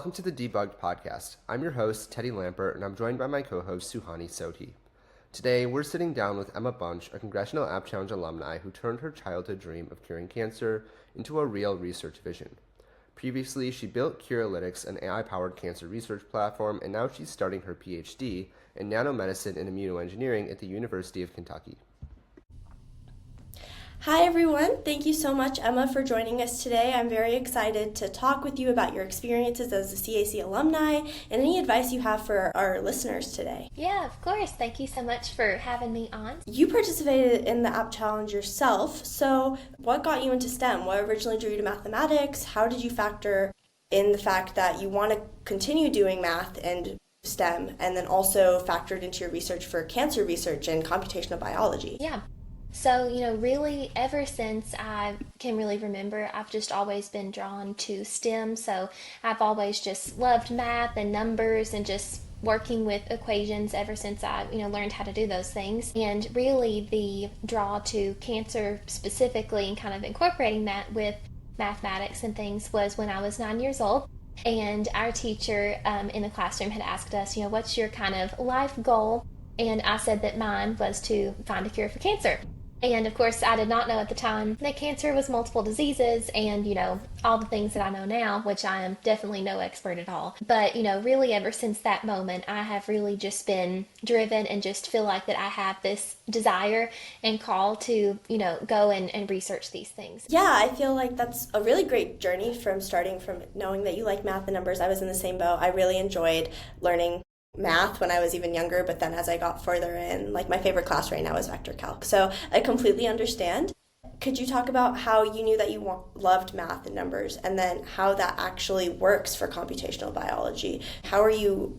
Welcome to the Debugged Podcast. I'm your host, Teddy Lampert, and I'm joined by my co-host, Suhaani Soti. Today, we're sitting down with Emma Bunch, a Congressional App Challenge alumni who turned her childhood dream of curing cancer into a real research vision. Previously, she built Curalytics, an AI-powered cancer research platform, and now she's starting her PhD in nanomedicine and immunoengineering at the University of Kentucky. Hi everyone, thank you so much, Emma, for joining us today. I'm very excited to talk with you about your experiences as a CAC alumni and any advice you have for our listeners today. Yeah, of course. Thank you so much for having me on. You participated in the App Challenge yourself, so what got you into STEM? What originally drew you to mathematics? How did you factor in the fact that you want to continue doing math and STEM, and then also factored into your research for cancer research and computational biology? Yeah. So, really ever since I can really remember, I've just always been drawn to STEM. So I've always just loved math and numbers and just working with equations ever since I, learned how to do those things. And really the draw to cancer specifically and kind of incorporating that with mathematics and things was when I was 9 years old. And our teacher in the classroom had asked us, what's your kind of life goal? And I said that mine was to find a cure for cancer. And of course, I did not know at the time that cancer was multiple diseases and, all the things that I know now, which I am definitely no expert at all. But, really ever since that moment, I have really just been driven and just feel like that I have this desire and call to, go and research these things. Yeah, I feel like that's a really great journey from starting from knowing that you like math and numbers. I was in the same boat. I really enjoyed learning math when I was even younger, but then as I got further in, like my favorite class right now is vector calc. So I completely understand. Could you talk about how you knew that you loved math and numbers, and then how that actually works for computational biology? How are you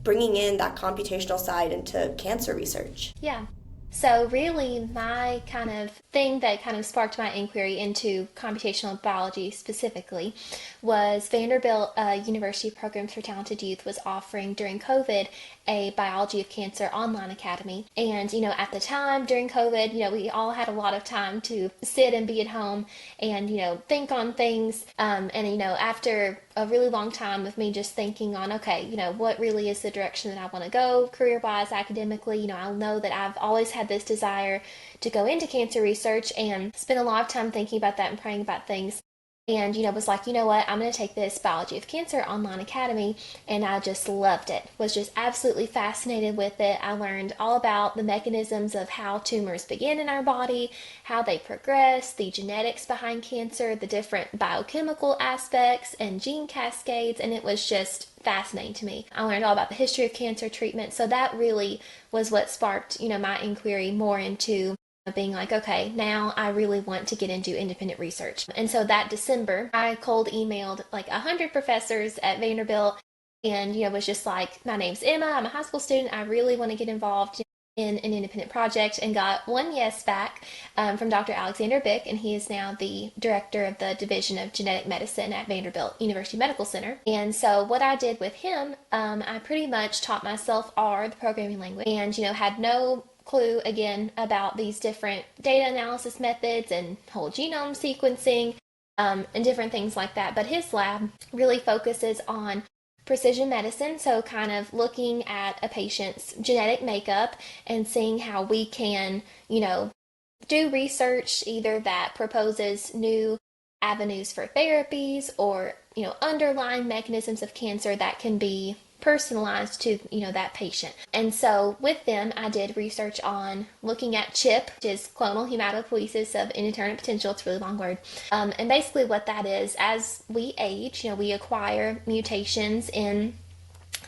bringing in that computational side into cancer research? Yeah. So really my kind of thing that kind of sparked my inquiry into computational biology specifically was Vanderbilt University Programs for Talented Youth was offering during COVID a biology of cancer online academy. And, at the time during COVID, we all had a lot of time to sit and be at home and, think on things. After a really long time of me just thinking on, okay, what really is the direction that I want to go career-wise, academically, I know that I've always had this desire to go into cancer research and spent a lot of time thinking about that and praying about things. And, was like, what, I'm going to take this Biology of Cancer online academy, and I just loved it. Was just absolutely fascinated with it. I learned all about the mechanisms of how tumors begin in our body, how they progress, the genetics behind cancer, the different biochemical aspects and gene cascades, and it was just fascinating to me. I learned all about the history of cancer treatment, so that really was what sparked, my inquiry more into being like, okay, now I really want to get into independent research. And so that December, I cold emailed like 100 professors at Vanderbilt and, was just like, my name's Emma, I'm a high school student, I really want to get involved in an independent project, and got one yes back from Dr. Alexander Bick, and he is now the director of the Division of Genetic Medicine at Vanderbilt University Medical Center. And so what I did with him, I pretty much taught myself R, the programming language, and, had no clue again about these different data analysis methods and whole genome sequencing and different things like that. But his lab really focuses on precision medicine, so kind of looking at a patient's genetic makeup and seeing how we can, do research either that proposes new avenues for therapies or, underlying mechanisms of cancer that can be personalized to, that patient. And so with them, I did research on looking at CHIP, which is clonal hematopoiesis of indeterminate potential. It's a really long word. And basically what that is, as we age, we acquire mutations in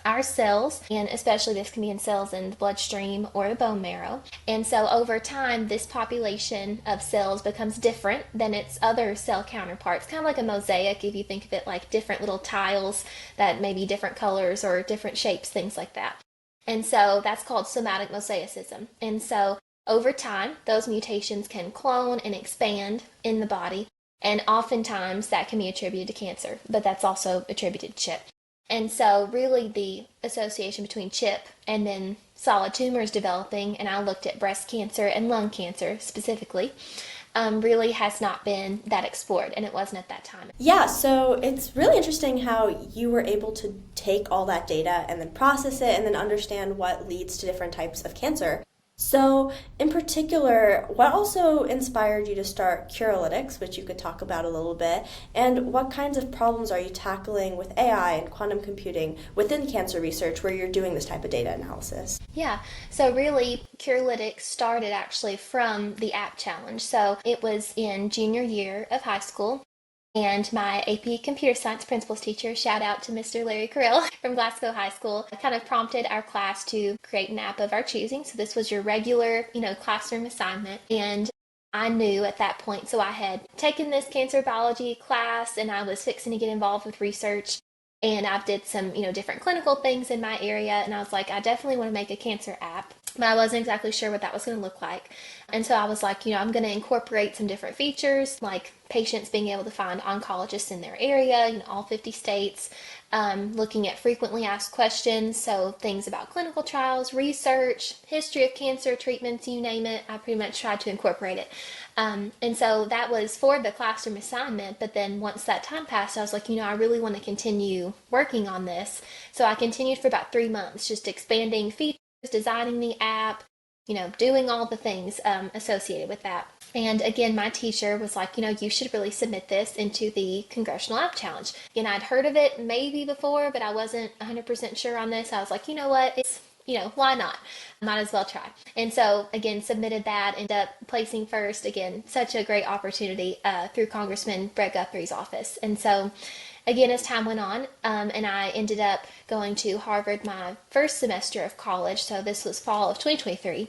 our cells, and especially this can be in cells in the bloodstream or the bone marrow. And so over time, this population of cells becomes different than its other cell counterparts, kind of like a mosaic if you think of it like different little tiles that may be different colors or different shapes, things like that. And so that's called somatic mosaicism. And so over time, those mutations can clone and expand in the body, and oftentimes that can be attributed to cancer, but that's also attributed to CHIP. And so really the association between CHIP and then solid tumors developing, and I looked at breast cancer and lung cancer specifically, really has not been that explored, and it wasn't at that time. Yeah, so it's really interesting how you were able to take all that data and then process it and then understand what leads to different types of cancer. So, in particular, what also inspired you to start Curalytics, which you could talk about a little bit, and what kinds of problems are you tackling with AI and quantum computing within cancer research where you're doing this type of data analysis? Yeah, so really, Curalytics started actually from the app challenge. So it was in junior year of high school. And my AP Computer Science principal's teacher, shout out to Mr. Larry Carrill from Glasgow High School, kind of prompted our class to create an app of our choosing. So this was your regular, classroom assignment. And I knew at that point, so I had taken this cancer biology class and I was fixing to get involved with research. And I've did some, different clinical things in my area. And I was like, I definitely want to make a cancer app. But I wasn't exactly sure what that was going to look like. And so I was like, I'm going to incorporate some different features, like patients being able to find oncologists in their area, all 50 states, looking at frequently asked questions, so things about clinical trials, research, history of cancer, treatments, you name it. I pretty much tried to incorporate it. And so that was for the classroom assignment, but then once that time passed, I was like, I really want to continue working on this. So I continued for about 3 months, just expanding features, designing the app, doing all the things associated with that. And again, my teacher was like, you should really submit this into the Congressional App Challenge. Again, I'd heard of it maybe before, but I wasn't 100% sure on this. I was like, you know what? It's, why not? Might as well try. And so, again, submitted that, ended up placing first. Again, such a great opportunity through Congressman Brett Guthrie's office. And so, again, as time went on, and I ended up going to Harvard my first semester of college, so this was fall of 2023,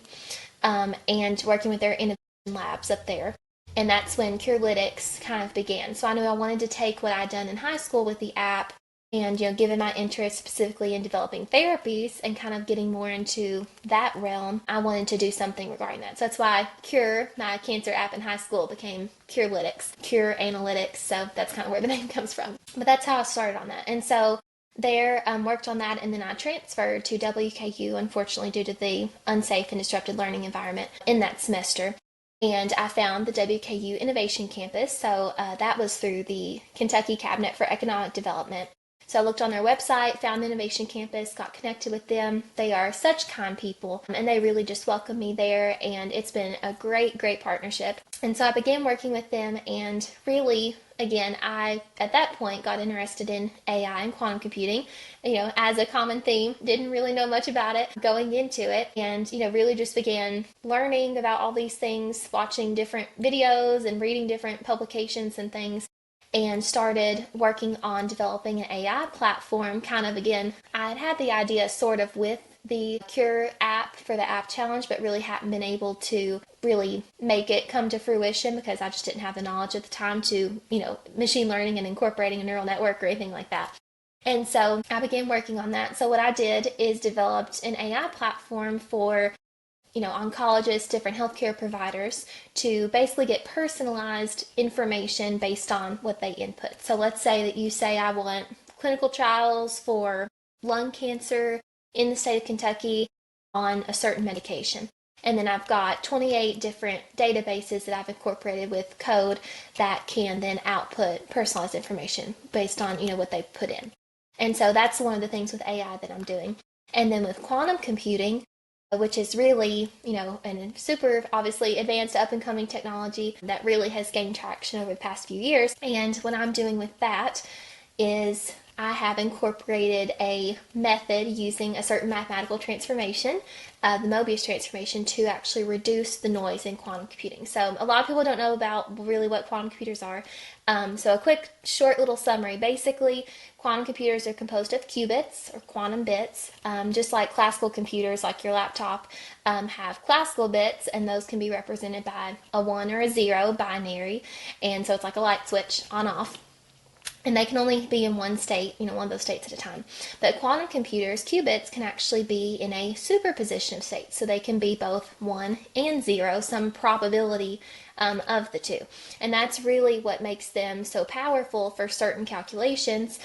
and working with their innovation labs up there. And that's when Curalytics kind of began. So I knew I wanted to take what I'd done in high school with the app and, given my interest specifically in developing therapies and kind of getting more into that realm, I wanted to do something regarding that. So that's why Cure, my cancer app in high school, became Curalytics, Cure Analytics. So that's kind of where the name comes from. But that's how I started on that. And so there, worked on that, and then I transferred to WKU, unfortunately, due to the unsafe and disrupted learning environment in that semester. And I found the WKU Innovation Campus. So that was through the Kentucky Cabinet for Economic Development. So I looked on their website, found the Innovation Campus, got connected with them. They are such kind people, and they really just welcomed me there, and it's been a great, great partnership. And so I began working with them, and really, again, I, at that point, got interested in AI and quantum computing, as a common theme. Didn't really know much about it going into it, and, really just began learning about all these things, watching different videos and reading different publications and things, and started working on developing an AI platform. Kind of, again, I had the idea sort of with the Cure app for the app challenge, but really hadn't been able to really make it come to fruition because I just didn't have the knowledge at the time to, machine learning and incorporating a neural network or anything like that. And so I began working on that. So what I did is developed an AI platform for oncologists, different healthcare providers, to basically get personalized information based on what they input. So let's say that you say, I want clinical trials for lung cancer in the state of Kentucky on a certain medication. And then I've got 28 different databases that I've incorporated with code that can then output personalized information based on, what they put in. And so that's one of the things with AI that I'm doing. And then with quantum computing, which is really, and super obviously advanced up and coming technology that really has gained traction over the past few years. And what I'm doing with that is I have incorporated a method using a certain mathematical transformation, the Mobius transformation, to actually reduce the noise in quantum computing. So a lot of people don't know about really what quantum computers are. So a quick, short little summary. Basically, quantum computers are composed of qubits or quantum bits, just like classical computers, like your laptop, have classical bits, and those can be represented by a 1 or a 0 binary. And so it's like a light switch on off. And they can only be in one state, one of those states at a time. But quantum computers, qubits, can actually be in a superposition of states. So they can be both 1 and 0, some probability of the two. And that's really what makes them so powerful for certain calculations,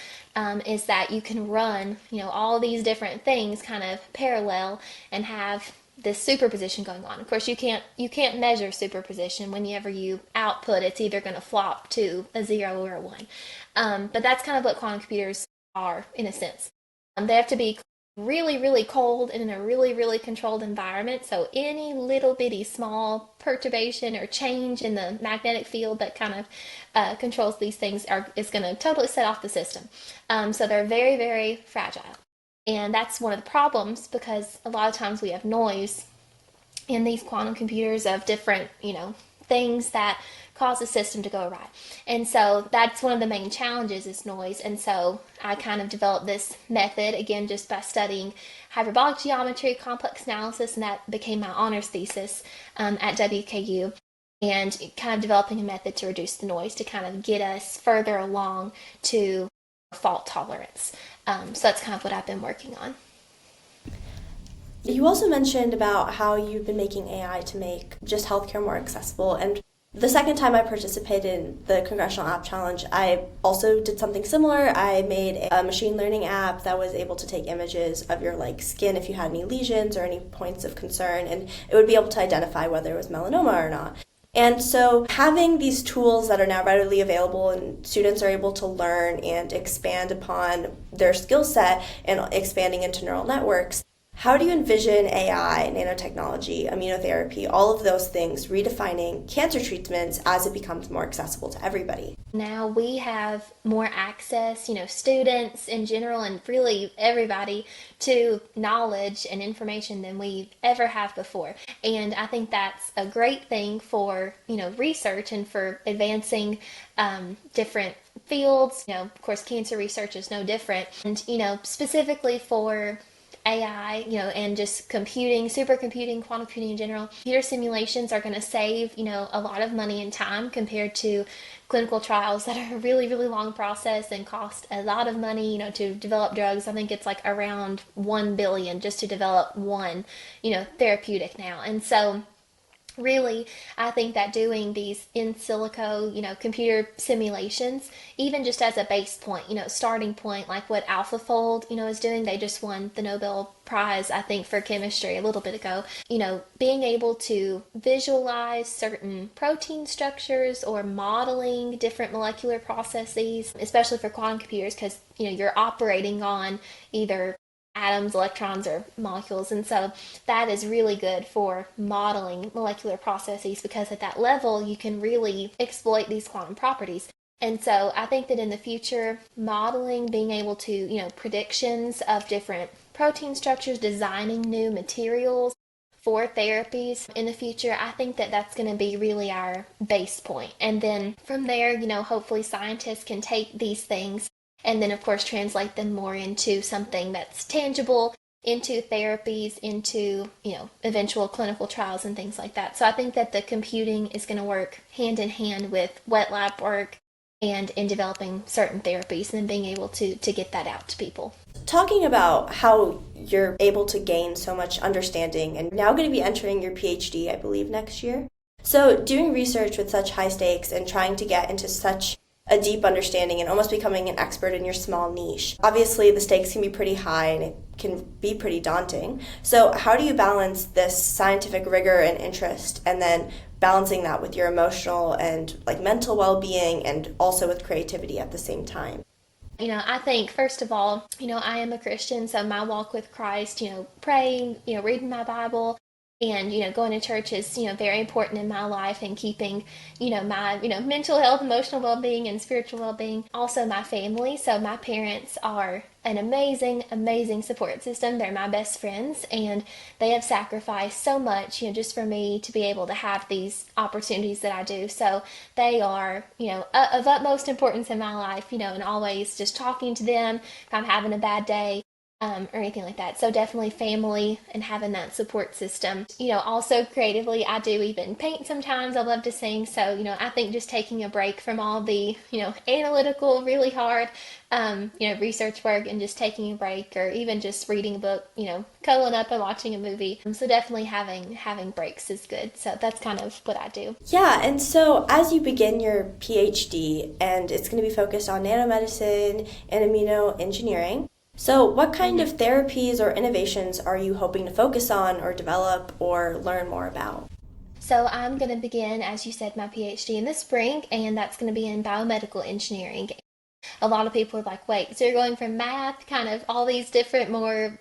is that you can run, all these different things kind of parallel and have this superposition going on. Of course, you can't measure superposition. Whenever you output, it's either going to flop to a 0 or a 1. But that's kind of what quantum computers are in a sense. They have to be really, really cold and in a really, really controlled environment. So any little bitty small perturbation or change in the magnetic field that kind of controls these things is going to totally set off the system. So they're very, very fragile. And that's one of the problems, because a lot of times we have noise in these quantum computers of different, things that cause the system to go awry. And so that's one of the main challenges, is noise. And so I kind of developed this method, again, just by studying hyperbolic geometry, complex analysis, and that became my honors thesis at WKU. And kind of developing a method to reduce the noise to kind of get us further along to fault tolerance. So that's kind of what I've been working on. You also mentioned about how you've been making AI to make just healthcare more accessible. And the second time I participated in the Congressional App Challenge, I also did something similar. I made a machine learning app that was able to take images of your skin if you had any lesions or any points of concern, and it would be able to identify whether it was melanoma or not. And so having these tools that are now readily available, and students are able to learn and expand upon their skill set and expanding into neural networks, how do you envision AI, nanotechnology, immunotherapy, all of those things redefining cancer treatments as it becomes more accessible to everybody? Now we have more access, students in general and really everybody, to knowledge and information than we ever have before. And I think that's a great thing for, research and for advancing different fields. Of course, cancer research is no different. And, specifically for AI, and just computing, supercomputing, quantum computing in general, computer simulations are going to save, a lot of money and time compared to clinical trials that are a really, really long process and cost a lot of money, to develop drugs. I think it's around $1 billion just to develop one, therapeutic now. And so really, I think that doing these in silico, computer simulations, even just as a base point, starting point, like what AlphaFold, is doing. They just won the Nobel Prize, I think, for chemistry a little bit ago. Being able to visualize certain protein structures or modeling different molecular processes, especially for quantum computers, because, you're operating on either atoms, electrons, or molecules. And so that is really good for modeling molecular processes, because at that level you can really exploit these quantum properties. And so I think that in the future, modeling, being able to, predictions of different protein structures, designing new materials for therapies in the future, I think that that's going to be really our base point. And then from there, hopefully scientists can take these things and then, of course, translate them more into something that's tangible, into therapies, into, eventual clinical trials and things like that. So I think that the computing is going to work hand in hand with wet lab work and in developing certain therapies and then being able to get that out to people. Talking about how you're able to gain so much understanding, and now going to be entering your PhD, I believe, next year. So doing research with such high stakes and trying to get into such a deep understanding and almost becoming an expert in your small niche. Obviously, the stakes can be pretty high and it can be pretty daunting. So how do you balance this scientific rigor and interest, and then balancing that with your emotional and mental well-being, and also with creativity at the same time? I think, first of all, I am a Christian, so my walk with Christ, praying, reading my Bible, and, going to church is, very important in my life, and keeping, my, mental health, emotional well-being, and spiritual well-being. Also my family. So my parents are an amazing, amazing support system. They're my best friends, and they have sacrificed so much, just for me to be able to have these opportunities that I do. So they are, of utmost importance in my life, and always just talking to them if I'm having a bad day. Or anything like that. So definitely family and having that support system. Also creatively, I do even paint sometimes. I love to sing. So, I think just taking a break from all the, analytical, really hard, research work, and just taking a break, or even just reading a book, cuddling up and watching a movie. So definitely having breaks is good. So that's kind of what I do. Yeah, and so as you begin your PhD, and it's going to be focused on nanomedicine and immunoengineering, So, what kind of therapies or innovations are you hoping to focus on or develop or learn more about? So I'm going to begin, as you said, my PhD in the spring, and that's going to be in biomedical engineering. A lot of people are like, wait, so you're going from math, kind of all these different more,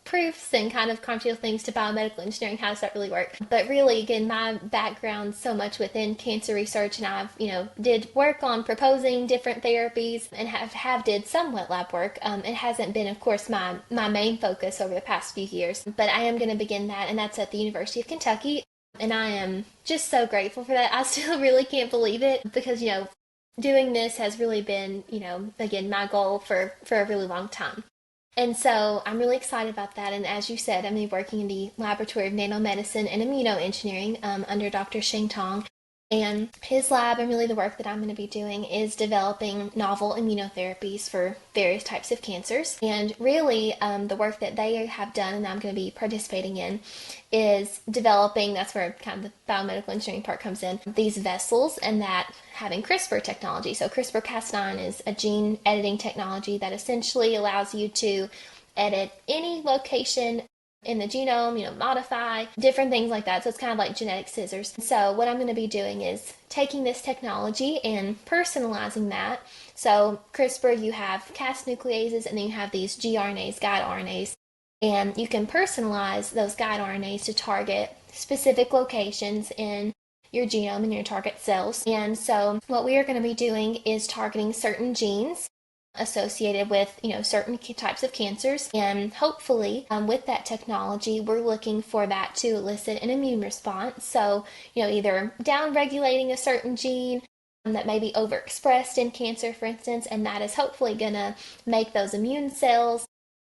proofs and kind of computational things to biomedical engineering. How does that really work? But really, again, my background so much within cancer research, and I've, did work on proposing different therapies and have did some wet lab work. It hasn't been, of course, my main focus over the past few years, but I am going to begin that, and that's at the University of Kentucky. And I am just so grateful for that. I still really can't believe it because, doing this has really been, again, my goal for a really long time. And so I'm really excited about that. And as you said, I'm working in the Laboratory of Nanomedicine and Immunoengineering under Dr. Sheng Tong. And his lab and really the work that I'm going to be doing is developing novel immunotherapies for various types of cancers. And really, the work that they have done and I'm going to be participating in is developing, that's where kind of the biomedical engineering part comes in, these vessels, and that having CRISPR technology. So CRISPR-Cas9 is a gene editing technology that essentially allows you to edit any location in the genome, modify different things like that. So it's kind of like genetic scissors. So what I'm going to be doing is taking this technology and personalizing that. So CRISPR, you have Cas nucleases, and then you have these gRNAs, guide RNAs, and you can personalize those guide RNAs to target specific locations in your genome and your target cells. And so what we are going to be doing is targeting certain genes associated with certain types of cancers, and hopefully with that technology we're looking for that to elicit an immune response. So either down regulating a certain gene that may be overexpressed in cancer, for instance, and that is hopefully going to make those immune cells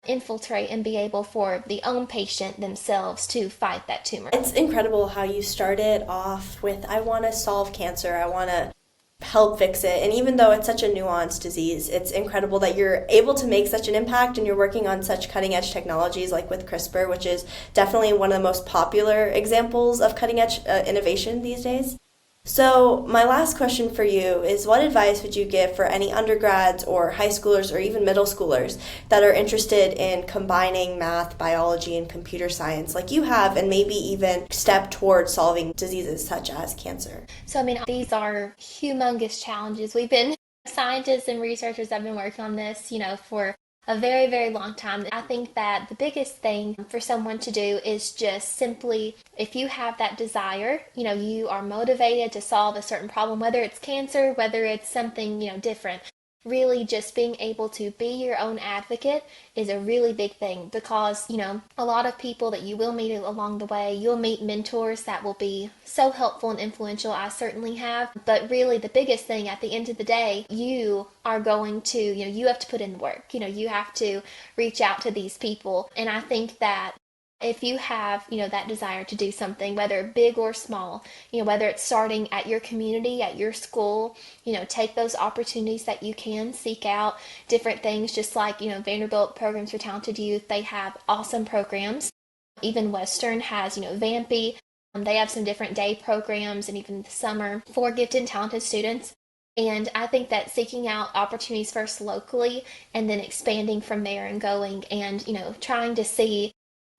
infiltrate and be able for the own patient themselves to fight that tumor. It's incredible how you started off with, I want to solve cancer, I want to help fix it. And even though it's such a nuanced disease, it's incredible that you're able to make such an impact and you're working on such cutting edge technologies like with CRISPR, which is definitely one of the most popular examples of cutting edge innovation these days. So my last question for you is, what advice would you give for any undergrads or high schoolers or even middle schoolers that are interested in combining math, biology, and computer science like you have, and maybe even step towards solving diseases such as cancer? So these are humongous challenges. Scientists and researchers have been working on this, for a very, very long time. I think that the biggest thing for someone to do is just simply, if you have that desire, you are motivated to solve a certain problem, whether it's cancer, whether it's something, different. Really just being able to be your own advocate is a really big thing, because, a lot of people that you will meet along the way, you'll meet mentors that will be so helpful and influential. I certainly have. But really the biggest thing at the end of the day, you are going to, you have to put in the work. You have to reach out to these people. And I think that if you have, that desire to do something, whether big or small, whether it's starting at your community, at your school, take those opportunities that you can, seek out different things, just like, Vanderbilt Programs for Talented Youth, they have awesome programs. Even Western has, Vampy, they have some different day programs, and even the summer for gifted and talented students. And I think that seeking out opportunities first locally and then expanding from there and going and, trying to see,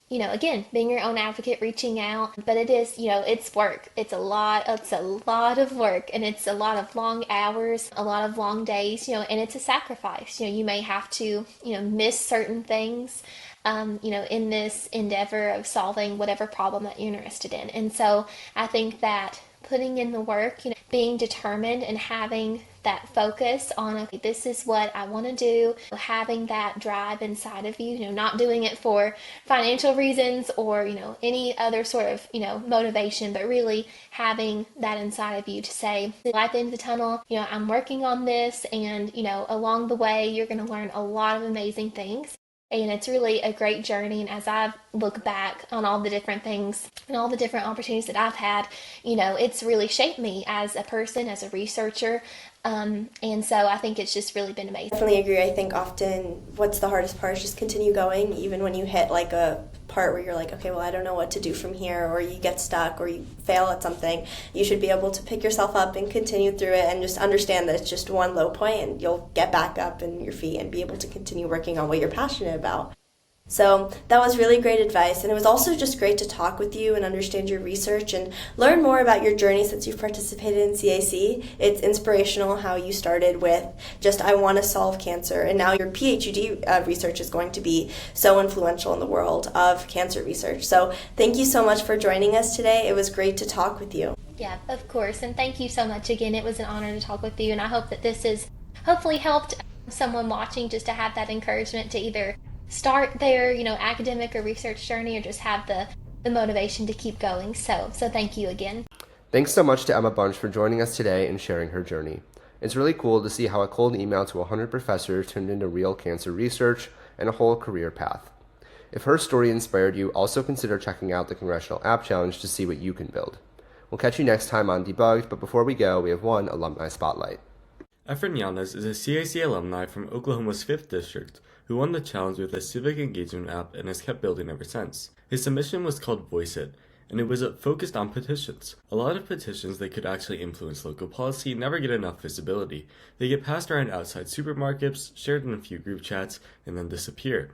again, being your own advocate, reaching out. But it is, it's work. It's a lot of work, and it's a lot of long hours, a lot of long days, and it's a sacrifice. You may have to, miss certain things, in this endeavor of solving whatever problem that you're interested in. And so I think that putting in the work, being determined and having that focus on, okay, this is what I want to do, having that drive inside of you, not doing it for financial reasons or, any other sort of, motivation, but really having that inside of you to say, light at the end of the tunnel, I'm working on this, and, along the way, you're going to learn a lot of amazing things. And it's really a great journey. And as I look back on all the different things and all the different opportunities that I've had, it's really shaped me as a person, as a researcher. And so I think it's just really been amazing. Definitely agree. I think often what's the hardest part is just continue going, even when you hit like a part where you're like, okay, well, I don't know what to do from here, or you get stuck or you fail at something. You should be able to pick yourself up and continue through it and just understand that it's just one low point and you'll get back up in your feet and be able to continue working on what you're passionate about. So that was really great advice, and it was also just great to talk with you and understand your research and learn more about your journey since you've participated in CAC. It's inspirational how you started with just, I want to solve cancer, and now your PhD research is going to be so influential in the world of cancer research. So thank you so much for joining us today. It was great to talk with you. Yeah, of course, and thank you so much again. It was an honor to talk with you, and I hope that this has hopefully helped someone watching just to have that encouragement to either start their, academic or research journey, or just have the motivation to keep going. So thank you again. Thanks so much to Emma Bunch for joining us today and sharing her journey. It's really cool to see how a cold email to 100 professors turned into real cancer research and a whole career path. If her story inspired you, also consider checking out the Congressional App Challenge to see what you can build. We'll catch you next time on Debugged, but before we go, we have one alumni spotlight. Efren Yanez is a CAC alumni from Oklahoma's 5th District who won the challenge with a civic engagement app and has kept building ever since. His submission was called Voice It, and it was focused on petitions. A lot of petitions that could actually influence local policy never get enough visibility. They get passed around outside supermarkets, shared in a few group chats, and then disappear.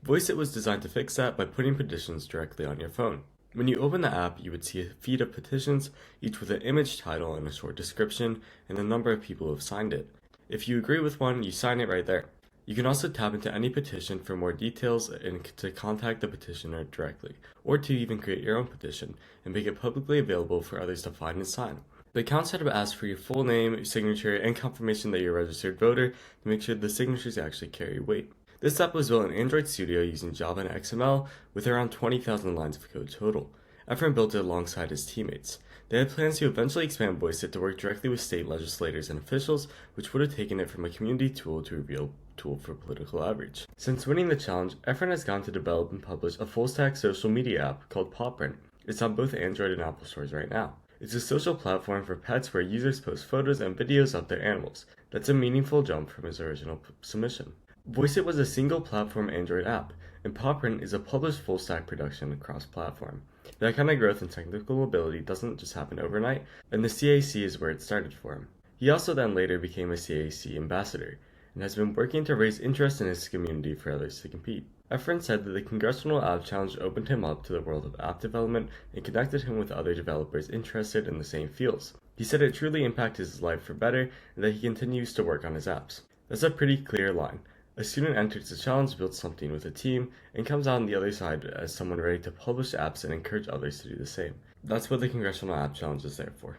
Voice It was designed to fix that by putting petitions directly on your phone. When you open the app, you would see a feed of petitions, each with an image title and a short description, and the number of people who have signed it. If you agree with one, you sign it right there. You can also tap into any petition for more details and to contact the petitioner directly, or to even create your own petition and make it publicly available for others to find and sign. The account setup asks for your full name, signature, and confirmation that you're a registered voter to make sure the signatures actually carry weight. This app was built in Android Studio using Java and XML with around 20,000 lines of code total. Efren built it alongside his teammates. They had plans to eventually expand Voice It to work directly with state legislators and officials, which would have taken it from a community tool to a real tool for political outreach. Since winning the challenge, Efren has gone to develop and publish a full-stack social media app called Pawprint. It's on both Android and Apple stores right now. It's a social platform for pets where users post photos and videos of their animals. That's a meaningful jump from his original submission. Voice It was a single-platform Android app, and Pawprint is a published full-stack production across platform. That kind of growth and technical ability doesn't just happen overnight, and the CAC is where it started for him. He also then later became a CAC ambassador, and has been working to raise interest in his community for others to compete. Efren said that the Congressional App Challenge opened him up to the world of app development and connected him with other developers interested in the same fields. He said it truly impacted his life for better and that he continues to work on his apps. That's a pretty clear line. A student enters the challenge, builds something with a team, and comes out on the other side as someone ready to publish apps and encourage others to do the same. That's what the Congressional App Challenge is there for.